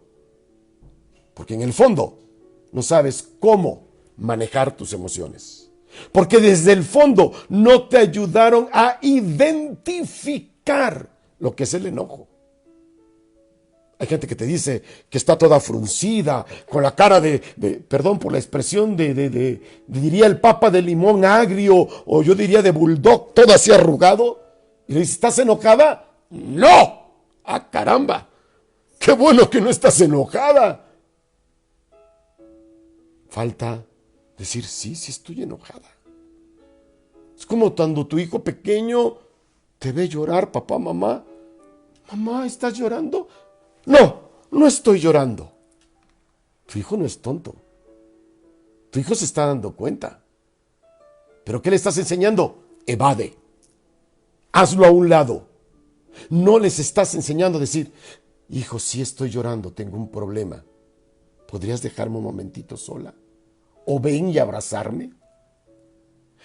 Porque en el fondo no sabes cómo manejar tus emociones. Porque desde el fondo no te ayudaron a identificar lo que es el enojo. Hay gente que te dice que está toda fruncida, con la cara perdón por la expresión, diría el papa de limón agrio, o yo diría de bulldog, todo así arrugado. Y le dice, ¿estás enojada? ¡No! ¡Ah, caramba! ¡Qué bueno que no estás enojada! Falta decir, sí estoy enojada. Es como cuando tu hijo pequeño te ve llorar, papá, mamá. Mamá, ¿estás llorando? No estoy llorando. Tu hijo no es tonto. Tu hijo se está dando cuenta. ¿Pero qué le estás enseñando? Evade. Hazlo a un lado. No les estás enseñando a decir, hijo, sí estoy llorando, tengo un problema. ¿Podrías dejarme un momentito sola? ¿O ven y abrazarme?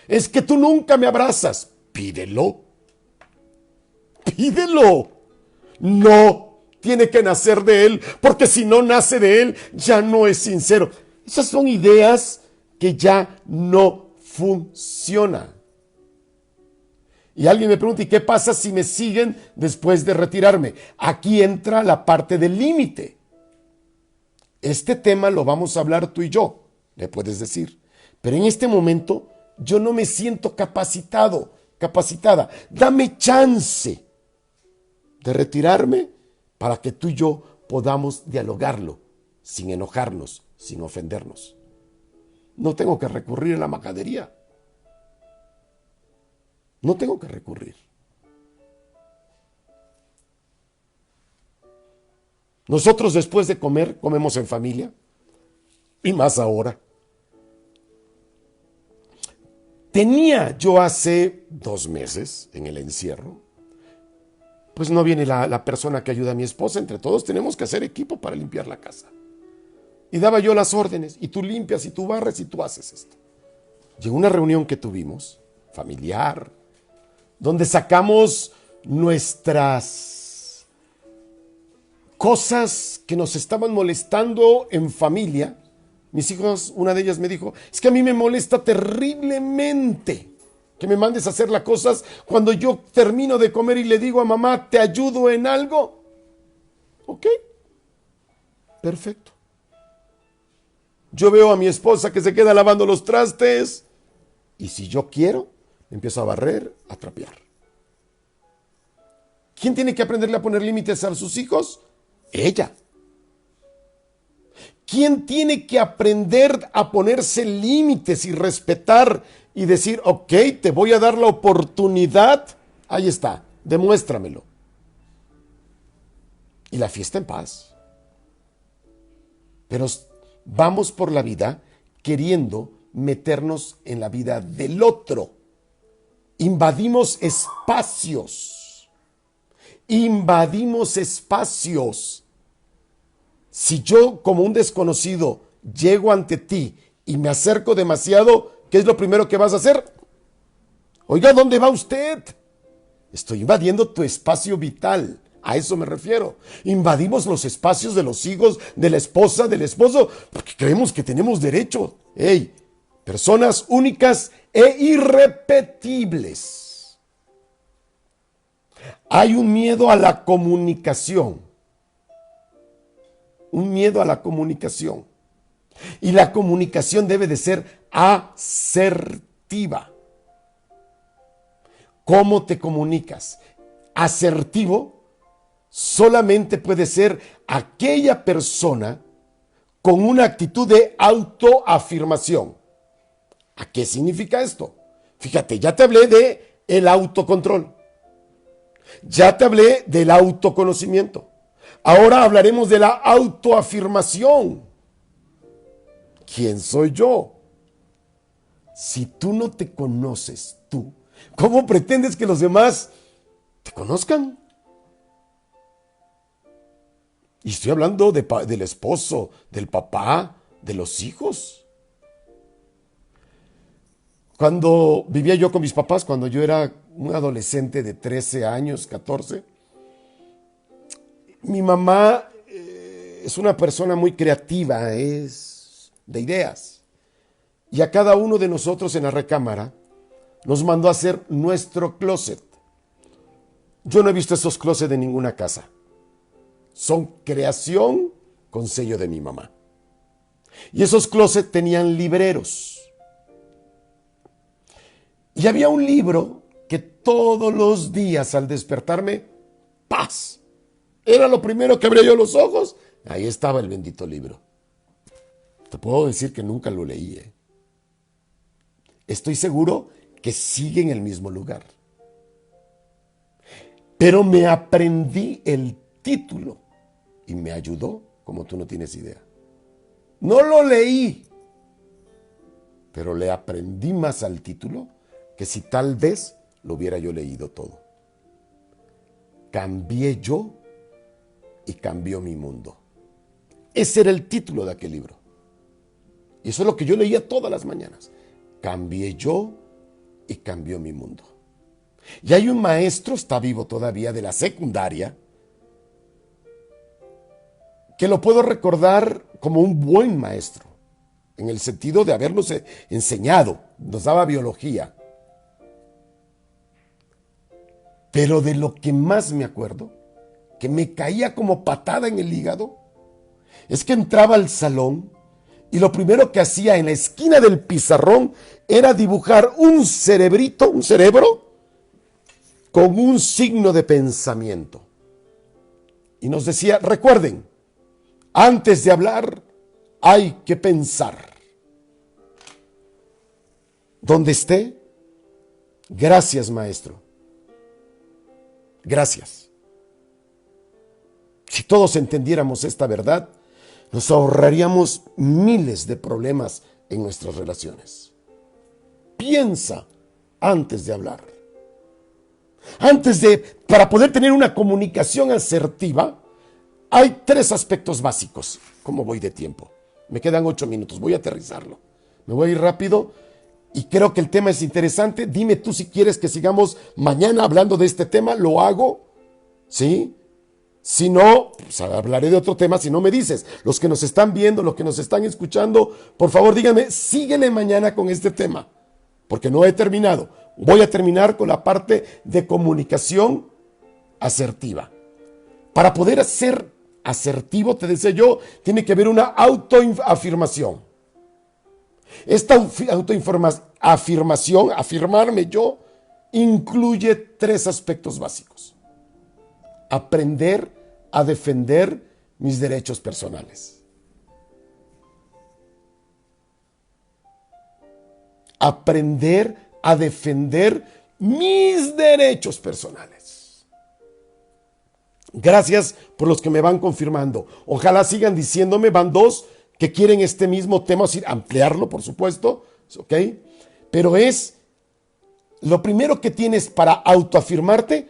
Es que tú nunca me abrazas. Pídelo. Pídelo. No. Tiene que nacer de él, porque si no nace de él, ya no es sincero. Esas son ideas que ya no funcionan. Y alguien me pregunta, ¿y qué pasa si me siguen después de retirarme? Aquí entra la parte del límite. Este tema lo vamos a hablar tú y yo, le puedes decir. Pero en este momento yo no me siento capacitada. Dame chance de retirarme para que tú y yo podamos dialogarlo sin enojarnos, sin ofendernos. No tengo que recurrir a la majadería. No tengo que recurrir. Nosotros después de comer, comemos en familia, y más ahora. Tenía yo hace 2 meses en el encierro, pues no viene la persona que ayuda a mi esposa. Entre todos tenemos que hacer equipo para limpiar la casa. Y daba yo las órdenes, y tú limpias, y tú barres, y tú haces esto. Llegó una reunión que tuvimos, familiar, donde sacamos nuestras cosas que nos estaban molestando en familia. Mis hijos, una de ellas me dijo, es que a mí me molesta terriblemente que me mandes a hacer las cosas cuando yo termino de comer y le digo a mamá, ¿te ayudo en algo? Ok, perfecto. Yo veo a mi esposa que se queda lavando los trastes y si yo quiero, empiezo a barrer, a trapear. ¿Quién tiene que aprenderle a poner límites a sus hijos? Ella. ¿Quién tiene que aprender a ponerse límites y respetar y decir, ok, te voy a dar la oportunidad? Ahí está, demuéstramelo. Y la fiesta en paz. Pero vamos por la vida queriendo meternos en la vida del otro. Invadimos espacios. Invadimos espacios. Si yo, como un desconocido, llego ante ti y me acerco demasiado, ¿qué es lo primero que vas a hacer? Oiga, ¿dónde va usted? Estoy invadiendo tu espacio vital. A eso me refiero. Invadimos los espacios de los hijos, de la esposa, del esposo, porque creemos que tenemos derecho. ¡Ey! Personas únicas e irrepetibles. Hay un miedo a la comunicación. Un miedo a la comunicación. Y la comunicación debe de ser asertiva. ¿Cómo te comunicas? Asertivo solamente puede ser aquella persona con una actitud de autoafirmación. ¿A qué significa esto? Fíjate, ya te hablé de el autocontrol. Ya te hablé del autoconocimiento. Ahora hablaremos de la autoafirmación. ¿Quién soy yo? Si tú no te conoces tú, ¿cómo pretendes que los demás te conozcan? Y estoy hablando del esposo, del papá, de los hijos. Cuando vivía yo con mis papás, cuando yo era un adolescente de 13 años, 14, mi mamá es una persona muy creativa, es de ideas. Y a cada uno de nosotros en la recámara nos mandó a hacer nuestro closet. Yo no he visto esos closets de ninguna casa. Son creación con sello de mi mamá. Y esos closets tenían libreros. Y había un libro que todos los días al despertarme, ¡paz! Era lo primero que abría yo los ojos. Ahí estaba el bendito libro. Te puedo decir que nunca lo leí. Estoy seguro que sigue en el mismo lugar. Pero me aprendí el título y me ayudó como tú no tienes idea. No lo leí, pero le aprendí más al título que si tal vez lo hubiera yo leído todo. Cambié yo y cambió mi mundo. Ese era el título de aquel libro. Y eso es lo que yo leía todas las mañanas. Cambié yo y cambió mi mundo. Y hay un maestro, está vivo todavía, de la secundaria, que lo puedo recordar como un buen maestro, en el sentido de habernos enseñado, nos daba biología. Pero de lo que más me acuerdo, que me caía como patada en el hígado, es que entraba al salón y lo primero que hacía en la esquina del pizarrón era dibujar un cerebrito, un cerebro, con un signo de pensamiento. Y nos decía, recuerden, antes de hablar hay que pensar. Donde esté, gracias maestro. Gracias. Si todos entendiéramos esta verdad, nos ahorraríamos miles de problemas en nuestras relaciones. Piensa antes de hablar. Para poder tener una comunicación asertiva, hay 3 aspectos básicos. ¿Cómo voy de tiempo? Me quedan 8 minutos, voy a aterrizarlo. Me voy a ir rápido y creo que el tema es interesante. Dime tú si quieres que sigamos mañana hablando de este tema, lo hago, ¿sí? Si no, pues hablaré de otro tema, si no me dices. Los que nos están viendo, los que nos están escuchando, por favor díganme, síguele mañana con este tema. porque no he terminado. Voy a terminar con la parte de comunicación asertiva. Para poder ser asertivo, te decía yo, tiene que haber una autoafirmación. Esta autoafirmación, afirmarme yo, incluye 3 aspectos básicos. Aprender a defender mis derechos personales. Aprender a defender mis derechos personales. Gracias por los que me van confirmando. Ojalá sigan diciéndome, van 2 que quieren este mismo tema, es decir, ampliarlo, por supuesto, ¿ok? Pero lo primero que tienes para autoafirmarte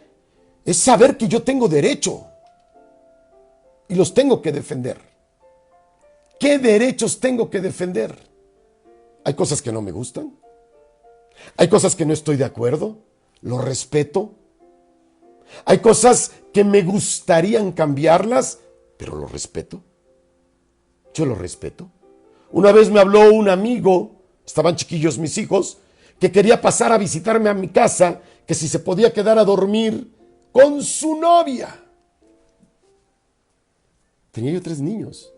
es saber que yo tengo derecho y los tengo que defender. ¿Qué derechos tengo que defender? Hay cosas que no me gustan. Hay cosas que no estoy de acuerdo. Lo respeto. Hay cosas que me gustarían cambiarlas, pero lo respeto. Yo lo respeto. Una vez me habló un amigo, estaban chiquillos mis hijos, que quería pasar a visitarme a mi casa, que si se podía quedar a dormir con su novia. Tenía yo 3 niños.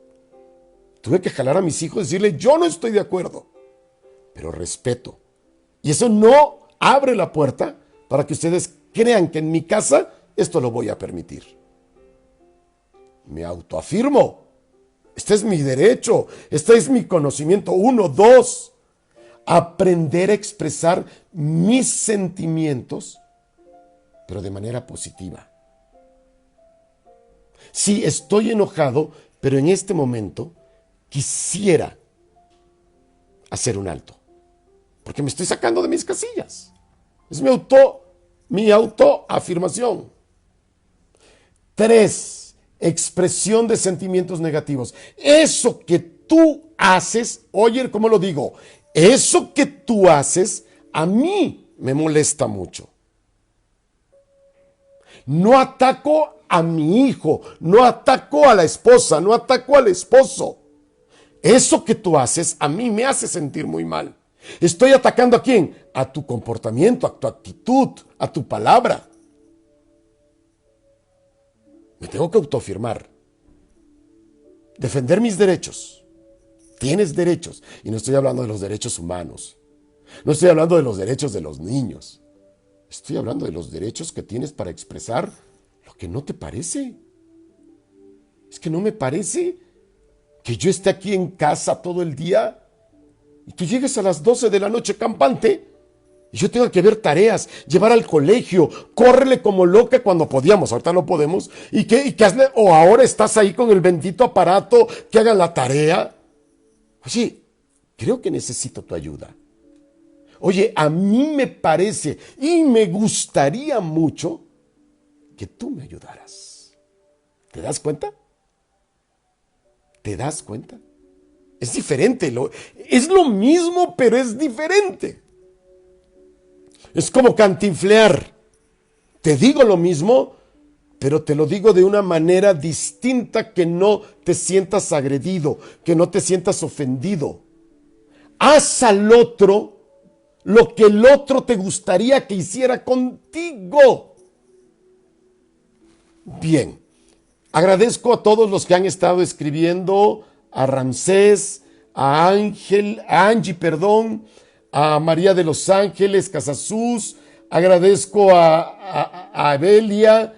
Tuve que jalar a mis hijos y decirle, yo no estoy de acuerdo, pero respeto. Y eso no abre la puerta para que ustedes crean que en mi casa esto lo voy a permitir. Me autoafirmo. Este es mi derecho. Este es mi conocimiento. 1, 2. Aprender a expresar mis sentimientos, pero de manera positiva. Sí, estoy enojado, pero en este momento quisiera hacer un alto, porque me estoy sacando de mis casillas. Es mi autoafirmación. 3, expresión de sentimientos negativos. Eso que tú haces, oye, ¿cómo lo digo? Eso que tú haces a mí me molesta mucho. No ataco a mi hijo, no ataco a la esposa, no ataco al esposo. Eso que tú haces a mí me hace sentir muy mal. ¿Estoy atacando a quién? A tu comportamiento, a tu actitud, a tu palabra. Me tengo que autoafirmar. Defender mis derechos. Tienes derechos. Y no estoy hablando de los derechos humanos. No estoy hablando de los derechos de los niños. Estoy hablando de los derechos que tienes para expresar lo que no te parece. Es que no me parece que yo esté aquí en casa todo el día y tú llegues a las 12 de la noche campante y yo tengo que ver tareas, llevar al colegio, córrele como loca cuando podíamos, ahorita no podemos, y que hazle, o ahora estás ahí con el bendito aparato que haga la tarea. Oye, creo que necesito tu ayuda. Oye, a mí me parece y me gustaría mucho que tú me ayudaras. ¿Te das cuenta? ¿Te das cuenta? Es diferente, es lo mismo, pero es diferente. Es como cantinflear. Te digo lo mismo, pero te lo digo de una manera distinta, que no te sientas agredido, que no te sientas ofendido. Haz al otro lo que el otro te gustaría que hiciera contigo. Bien, agradezco a todos los que han estado escribiendo, a Ramsés, a Angie, a María de los Ángeles, Casasús, agradezco a Evelia,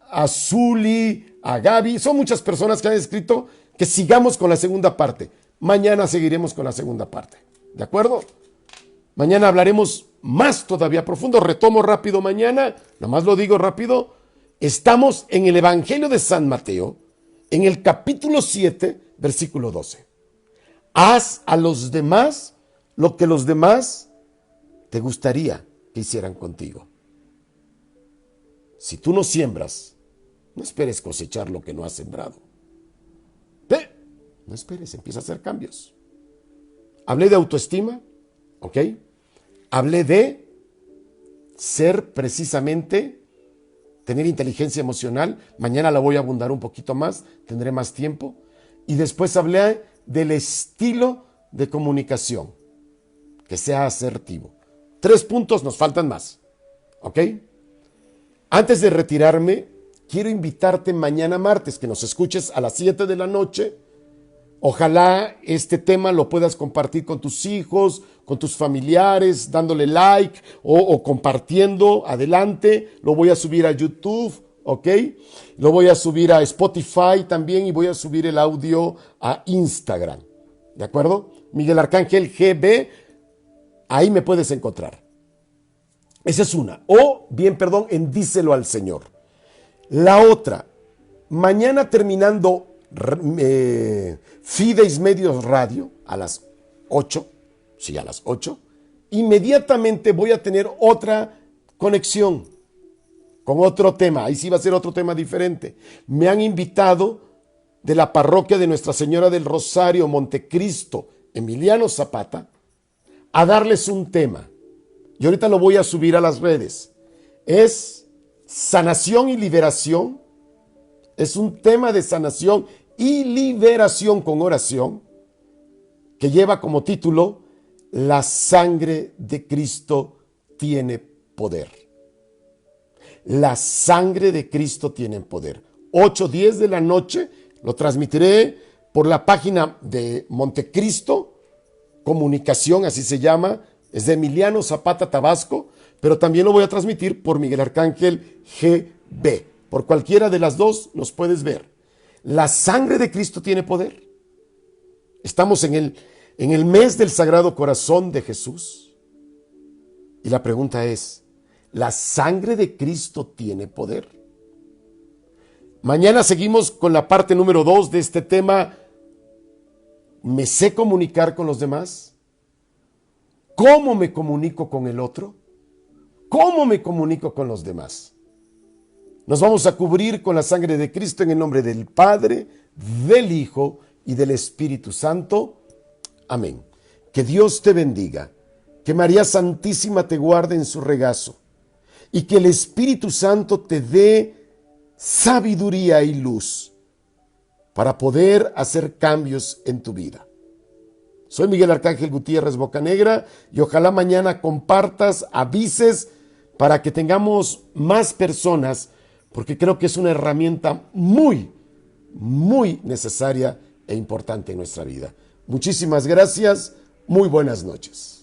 a Zuli, a Gaby. Son muchas personas que han escrito que sigamos con la segunda parte. Mañana seguiremos con la segunda parte. ¿De acuerdo? Mañana hablaremos más todavía profundo. Retomo rápido mañana, nada más lo digo rápido. Estamos en el Evangelio de San Mateo, en el capítulo 7, versículo 12. Haz a los demás lo que los demás te gustaría que hicieran contigo. Si tú no siembras, no esperes cosechar lo que no has sembrado. No esperes, empieza a hacer cambios. Hablé de autoestima, ¿ok? Hablé de ser precisamente, tener inteligencia emocional. Mañana la voy a abundar un poquito más, tendré más tiempo. Y después hablé del estilo de comunicación, que sea asertivo. 3 puntos, nos faltan más. ¿Ok? Antes de retirarme, quiero invitarte mañana martes, que nos escuches a las 7 de la noche. Ojalá este tema lo puedas compartir con tus hijos, con tus familiares, dándole like o compartiendo. Adelante, lo voy a subir a YouTube, ¿ok? Lo voy a subir a Spotify también y voy a subir el audio a Instagram. ¿De acuerdo? Miguel Arcángel GB, ahí me puedes encontrar. Esa es una. O, bien, perdón, en Díselo al Señor. La otra, mañana terminando Fides Medios Radio a las 8, sí, a las 8, inmediatamente voy a tener otra conexión con otro tema. Ahí sí va a ser otro tema diferente. Me han invitado de la parroquia de Nuestra Señora del Rosario, Montecristo, Emiliano Zapata, a darles un tema. Y ahorita lo voy a subir a las redes. Es sanación y liberación. Es un tema de sanación y liberación con oración que lleva como título La sangre de Cristo tiene poder. La sangre de Cristo tiene poder. 8:10 de la noche lo transmitiré por la página de Montecristo Comunicación, así se llama. Es de Emiliano Zapata, Tabasco, pero también lo voy a transmitir por Miguel Arcángel GB. Por cualquiera de las dos nos puedes ver. La sangre de Cristo tiene poder. Estamos en el mes del Sagrado Corazón de Jesús. Y la pregunta es, ¿la sangre de Cristo tiene poder? Mañana seguimos con la parte número 2 de este tema. ¿Me sé comunicar con los demás? ¿Cómo me comunico con el otro? ¿Cómo me comunico con los demás? Nos vamos a cubrir con la sangre de Cristo en el nombre del Padre, del Hijo y del Espíritu Santo. Amén. Que Dios te bendiga, que María Santísima te guarde en su regazo y que el Espíritu Santo te dé sabiduría y luz para poder hacer cambios en tu vida. Soy Miguel Arcángel Gutiérrez Bocanegra y ojalá mañana compartas, avises para que tengamos más personas, porque creo que es una herramienta muy, muy necesaria e importante en nuestra vida. Muchísimas gracias, muy buenas noches.